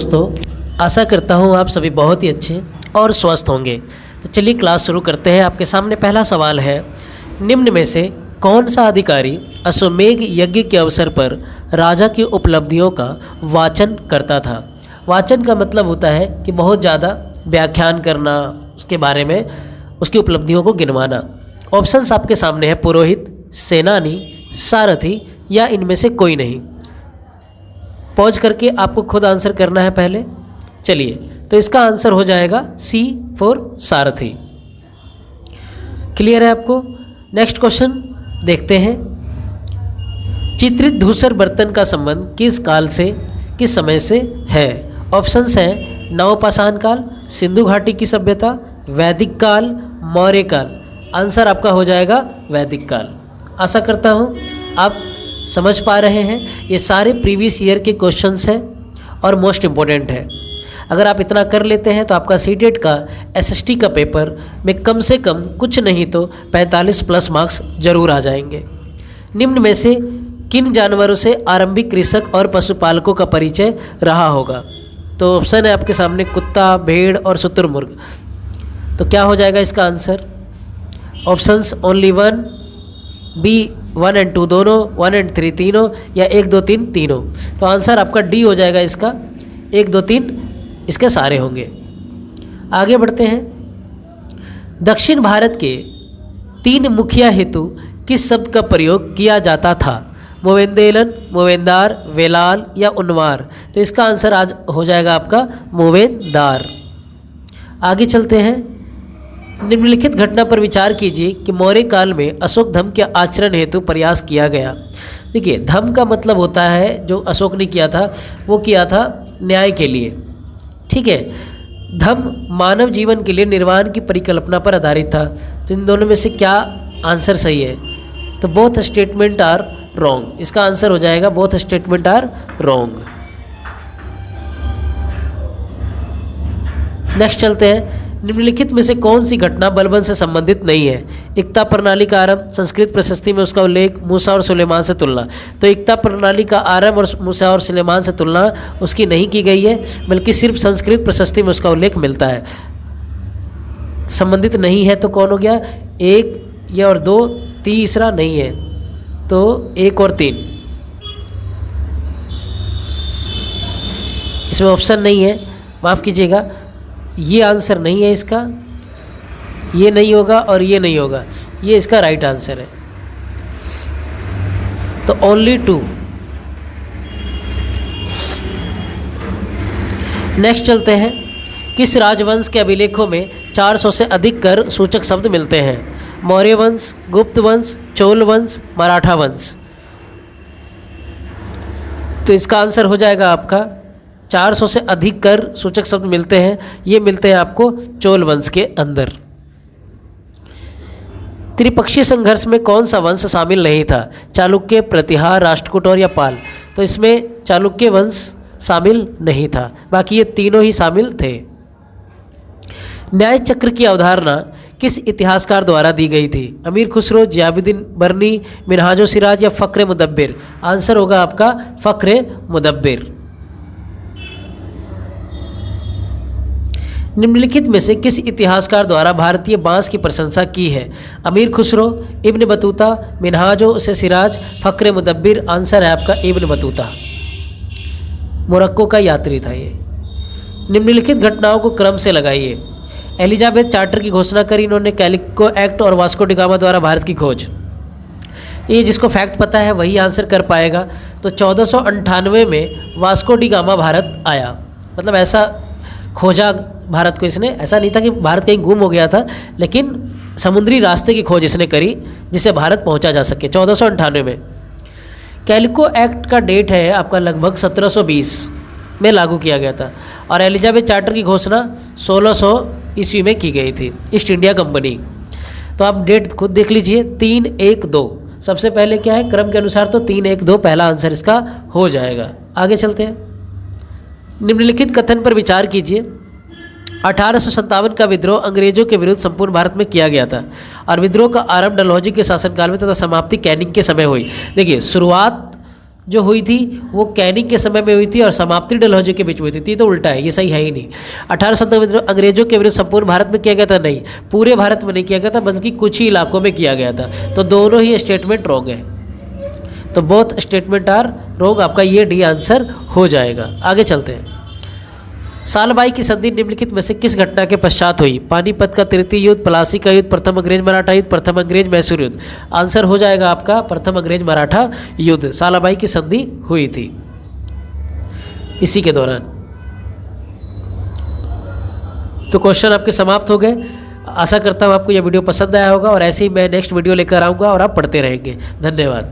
दोस्तों आशा करता हूँ आप सभी बहुत ही अच्छे और स्वस्थ होंगे। तो चलिए क्लास शुरू करते हैं। आपके सामने पहला सवाल है, निम्न में से कौन सा अधिकारी अश्वमेध यज्ञ के अवसर पर राजा की उपलब्धियों का वाचन करता था। वाचन का मतलब होता है कि बहुत ज़्यादा व्याख्यान करना, उसके बारे में उसकी उपलब्धियों को गिनवाना। ऑप्शंस आपके सामने है, पुरोहित, सेनानी, सारथी या इनमें से कोई नहीं। पॉज करके आपको खुद आंसर करना है पहले। चलिए, तो इसका आंसर हो जाएगा सी फॉर सारथी। क्लियर है आपको? नेक्स्ट क्वेश्चन देखते हैं। चित्रित धूसर बर्तन का संबंध किस काल से, किस समय से है? ऑप्शंस हैं नवपाषाण काल, सिंधु घाटी की सभ्यता, वैदिक काल, मौर्य काल। आंसर आपका हो जाएगा वैदिक काल। आशा करता हूँ आप समझ पा रहे हैं। ये सारे प्रीवियस ईयर के क्वेश्चंस हैं और मोस्ट इम्पोर्टेंट है। अगर आप इतना कर लेते हैं तो आपका सीटेट का एसएसटी का पेपर में कम से कम कुछ नहीं तो 45 प्लस मार्क्स जरूर आ जाएंगे। निम्न में से किन जानवरों से आरंभिक कृषक और पशुपालकों का परिचय रहा होगा? तो ऑप्शन है आपके सामने, कुत्ता, भेड़ और शुतुरमुर्ग। तो क्या हो जाएगा इसका answer? Options only one, B 1 और 2 दोनों, 1 और 3 तीनों, या 1 2 3 तीनों। तो आंसर आपका डी हो जाएगा इसका, 1 2 3 इसके सारे होंगे। आगे बढ़ते हैं। दक्षिण भारत के 3 मुखिया हेतु किस शब्द का प्रयोग किया जाता था? मोवेंदेलन, मोवेंदार, वेलाल या उनवार। तो इसका आंसर आज हो जाएगा आपका मोवेंदार। आगे चलते हैं। निम्नलिखित घटना पर विचार कीजिए कि मौर्य काल में अशोक धम्म के आचरण हेतु प्रयास किया गया। देखिए, धम्म का मतलब होता है, जो अशोक ने किया था वो किया था न्याय के लिए। ठीक है, धम्म मानव जीवन के लिए निर्वाण की परिकल्पना पर आधारित था। तो इन दोनों में से क्या आंसर सही है? तो बोथ स्टेटमेंट आर रॉन्ग। इसका आंसर हो जाएगा both statement are wrong. Next चलते हैं। निम्नलिखित में से कौन सी घटना बलबन से संबंधित नहीं है? इक्ता प्रणाली का आरंभ, संस्कृत प्रशस्ति में उसका उल्लेख, मूसा और सुलेमान से तुलना। तो इक्ता प्रणाली का आरंभ और मूसा और सुलेमान से तुलना उसकी नहीं की गई है, बल्कि सिर्फ संस्कृत प्रशस्ति में उसका उल्लेख मिलता है। संबंधित नहीं है तो कौन हो गया? 1 या और 2, तीसरा नहीं है तो 1 और 3। इसमें ऑप्शन नहीं है, माफ़ कीजिएगा, ये आंसर नहीं है इसका, ये नहीं होगा और ये नहीं होगा, ये इसका राइट आंसर है। तो ओनली 2। नेक्स्ट चलते हैं। किस राजवंश के अभिलेखों में 400 से अधिक कर सूचक शब्द मिलते हैं? मौर्य वंश, गुप्त वंश, चोल वंश, मराठा वंश। तो इसका आंसर हो जाएगा आपका 400 से अधिक कर सूचक शब्द मिलते हैं, ये मिलते हैं आपको चोल वंश के अंदर। त्रिपक्षीय संघर्ष में कौन सा वंश शामिल नहीं था? चालुक्य, प्रतिहार, राष्ट्रकूट और या पाल। तो इसमें चालुक्य वंश शामिल नहीं था, बाकी ये तीनों ही शामिल थे। न्याय चक्र की अवधारणा किस इतिहासकार द्वारा दी गई थी? अमीर खुसरो, जियाउद्दीन बर्नी, मिनहाजो सिराज या फक्र मुदब्बिर। आंसर होगा आपका फक्र मुदब्बिर। निम्नलिखित में से किस इतिहासकार द्वारा भारतीय बांस की प्रशंसा की है? अमीर खुसरो, इब्न बतूता, मिनहाजो से सिराज, फक्र मुदब्बिर। आंसर है आपका इब्न बतूता, मोरक्को का यात्री था ये। निम्नलिखित घटनाओं को क्रम से लगाइए। एलिजाबेथ चार्टर की घोषणा करी इन्होंने, कैलिको एक्ट और वास्को डी गामा द्वारा भारत की खोज। ये जिसको फैक्ट पता है वही आंसर कर पाएगा। तो 1498 में वास्को डी गामा भारत आया, मतलब ऐसा खोजा भारत को इसने। ऐसा नहीं था कि भारत कहीं गुम हो गया था, लेकिन समुद्री रास्ते की खोज इसने करी जिससे भारत पहुंचा जा सके 1498 में। कैलिको एक्ट का डेट है आपका लगभग 1720 में लागू किया गया था, और एलिजाबेथ चार्टर की घोषणा 1600 ईस्वी में की गई थी, ईस्ट इंडिया कंपनी। तो आप डेट खुद देख लीजिए, 3 1 2 सबसे पहले क्या है क्रम के अनुसार, तो 3 1 2 पहला आंसर इसका हो जाएगा। आगे चलते हैं। निम्नलिखित कथन पर विचार कीजिए। 1857 का विद्रोह अंग्रेजों के विरुद्ध संपूर्ण भारत में किया गया था, और विद्रोह का आरंभ डलहौजी के शासनकाल में तथा समाप्ति कैनिंग के समय हुई। देखिए, शुरुआत जो हुई थी वो कैनिंग के समय में हुई थी और समाप्ति डलहौजी के बीच में हुई थी, तो उल्टा है, ये सही है ही नहीं। 1897 अंग्रेजों के विरुद्ध संपूर्ण भारत में किया गया था, नहीं, पूरे भारत में नहीं किया गया था, बल्कि कुछ ही इलाकों में किया गया था। तो दोनों ही स्टेटमेंट रॉन्ग है, तो बोथ स्टेटमेंट आर रॉन्ग, आपका ये डी आंसर हो जाएगा। आगे चलते हैं। सालबाई की संधि निम्नलिखित में से किस घटना के पश्चात हुई? पानीपत का तृतीय युद्ध, प्लासी का युद्ध, प्रथम अंग्रेज मराठा युद्ध, प्रथम अंग्रेज मैसूर युद्ध। आंसर हो जाएगा आपका प्रथम अंग्रेज मराठा युद्ध, सालबाई की संधि हुई थी इसी के दौरान। तो क्वेश्चन आपके समाप्त हो गए। आशा करता हूँ आपको यह वीडियो पसंद आया होगा और ऐसे ही मैं नेक्स्ट वीडियो लेकर आऊँगा और आप पढ़ते रहेंगे। धन्यवाद।